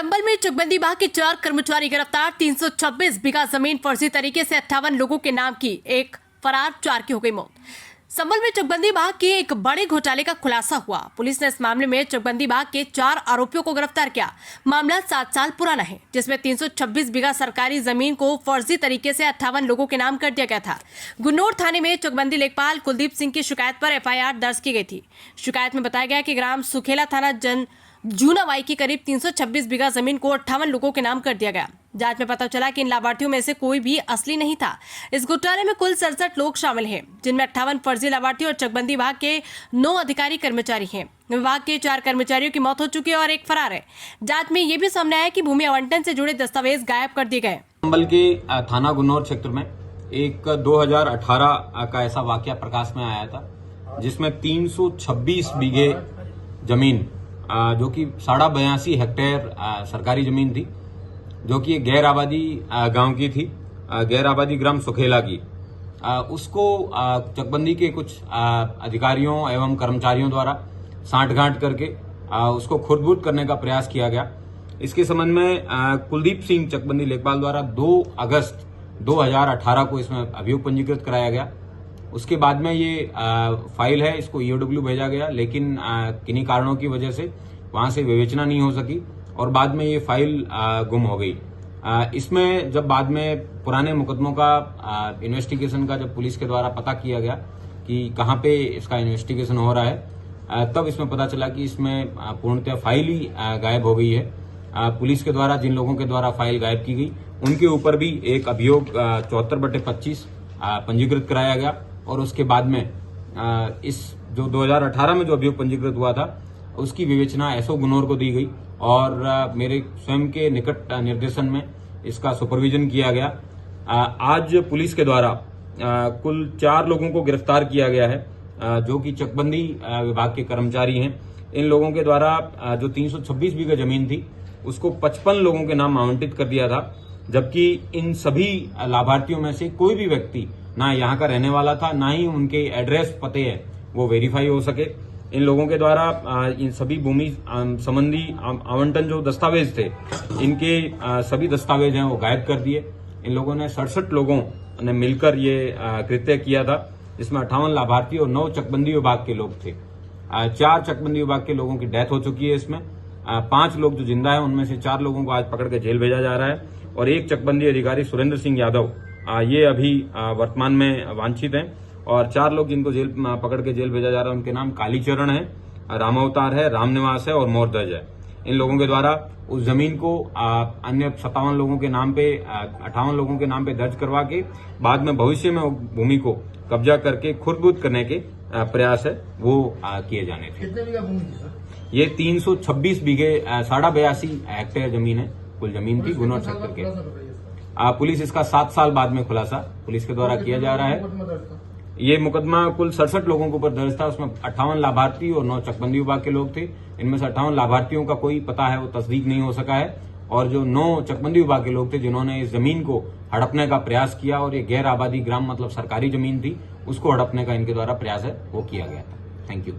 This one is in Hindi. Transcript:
संभल में चकबंदी विभाग के 4 कर्मचारी गिरफ्तार। 326 बीघा जमीन फर्जी तरीके से 58 लोगों के नाम की, एक फरार, 4 की हो गई मौत। संभल में चकबंदी विभाग के एक बड़े घोटाले का खुलासा हुआ। पुलिस ने इस मामले में चकबंदी विभाग के 4 आरोपियों को गिरफ्तार किया। मामला 7 साल पुराना है, जिसमें 326 बीघा सरकारी जमीन को फर्जी तरीके से 58 लोगों के नाम कर दिया गया था। गुन्नौर थाने में चकबंदी लेखपाल कुलदीप सिंह की शिकायत पर FIR दर्ज की गई थी। शिकायत में बताया गया कि ग्राम सुखेला थाना जूनावाई की करीब 326 बीघा जमीन को 58 लोगों के नाम कर दिया गया। जांच में पता चला कि इन लाभार्थियों में से कोई भी असली नहीं था। इस घोटाले में कुल 67 लोग शामिल हैं, जिनमें 58 फर्जी लाभार्थी और चकबंदी विभाग के 9 अधिकारी कर्मचारी हैं। विभाग के 4 कर्मचारियों की मौत हो चुकी है और एक फरार है। जांच में ये भी सामने आया कि भूमि आवंटन से जुड़े दस्तावेज गायब कर दिए गए। संभल के थाना गुन्नौर क्षेत्र में एक 2018 का ऐसा वाकया प्रकाश में आया था, जिसमें 326 बीघे जमीन जो कि 82.5 हेक्टेयर सरकारी जमीन थी, जो कि एक गैर आबादी गांव की थी, गैर आबादी ग्राम सुखेला की। उसको चकबंदी के कुछ अधिकारियों एवं कर्मचारियों द्वारा सांठगांठ करके उसको खुर्द-बुर्द करने का प्रयास किया गया। इसके संबंध में कुलदीप सिंह चकबंदी लेखपाल द्वारा 2 अगस्त 2018 को इसमें अभियोग पंजीकृत कराया गया। उसके बाद में ये फाइल है, इसको EOW भेजा गया, लेकिन किन्हीं कारणों की वजह से वहां से विवेचना नहीं हो सकी और बाद में ये फाइल गुम हो गई। इसमें जब बाद में पुराने मुकदमों का इन्वेस्टिगेशन का जब पुलिस के द्वारा पता किया गया कि कहां पे इसका इन्वेस्टिगेशन हो रहा है, तब इसमें पता चला कि इसमें पूर्णतः फाइल ही गायब हो गई है। पुलिस के द्वारा जिन लोगों के द्वारा फाइल गायब की गई, उनके ऊपर भी एक अभियोग 74/25 पंजीकृत कराया गया और उसके बाद में इस जो 2018 में जो अभियोग पंजीकृत हुआ था, उसकी विवेचना SO गुन्नौर को दी गई और मेरे स्वयं के निकट निर्देशन में इसका सुपरविजन किया गया। आज पुलिस के द्वारा कुल 4 लोगों को गिरफ्तार किया गया है, जो कि चकबंदी विभाग के कर्मचारी हैं। इन लोगों के द्वारा जो 326 बीघा जमीन थी, उसको 55 लोगों के नाम आवंटित कर दिया था, जबकि इन सभी लाभार्थियों में से कोई भी व्यक्ति ना यहाँ का रहने वाला था, ना ही उनके एड्रेस पते हैं वो वेरीफाई हो सके। इन लोगों के द्वारा इन सभी भूमि संबंधी आवंटन जो दस्तावेज थे, इनके सभी दस्तावेज हैं वो गायब कर दिए। इन लोगों ने 67 लोगों ने मिलकर ये कृत्य किया था, जिसमें 58 लाभार्थी और 9 चकबंदी विभाग के लोग थे। 4 चकबंदी विभाग के लोगों की डेथ हो चुकी है। इसमें 5 लोग जो जिंदा है, उनमें से 4 लोगों को आज पकड़ के जेल भेजा जा रहा है और एक चकबंदी अधिकारी सुरेंद्र सिंह यादव ये अभी वर्तमान में वांछित हैं और 4 लोग जिनको जेल पकड़ के जेल भेजा जा रहा है, उनके नाम कालीचरण है, रामावतार है, रामनिवास है और मोरध्वज है। इन लोगों के द्वारा उस जमीन को अन्य 57 लोगों के नाम पे 58 लोगों के नाम पे दर्ज करवा के बाद में भविष्य में भूमि को कब्जा करके खुर्द-बुर्द करने के प्रयास है वो किए जाने थे। कितने बीघा भूमि थी सर? ये 326 बीघे 82.5 हेक्टेयर जमीन है, कुल जमीन थी गुन्नौर सेक्टर के। पुलिस इसका 7 साल बाद में खुलासा पुलिस के द्वारा किया जा रहा है। ये मुकदमा कुल 67 लोगों के ऊपर दर्ज था, उसमें 58 लाभार्थी और 9 चकबंदी विभाग के लोग थे। इनमें से 58 लाभार्थियों का कोई पता है वो तस्दीक नहीं हो सका है और जो 9 चकबंदी विभाग के लोग थे, जिन्होंने इस जमीन को हड़पने का प्रयास किया और ये गैर आबादी ग्राम मतलब सरकारी जमीन थी, उसको हड़पने का इनके द्वारा प्रयास है वो किया गया था। Thank you.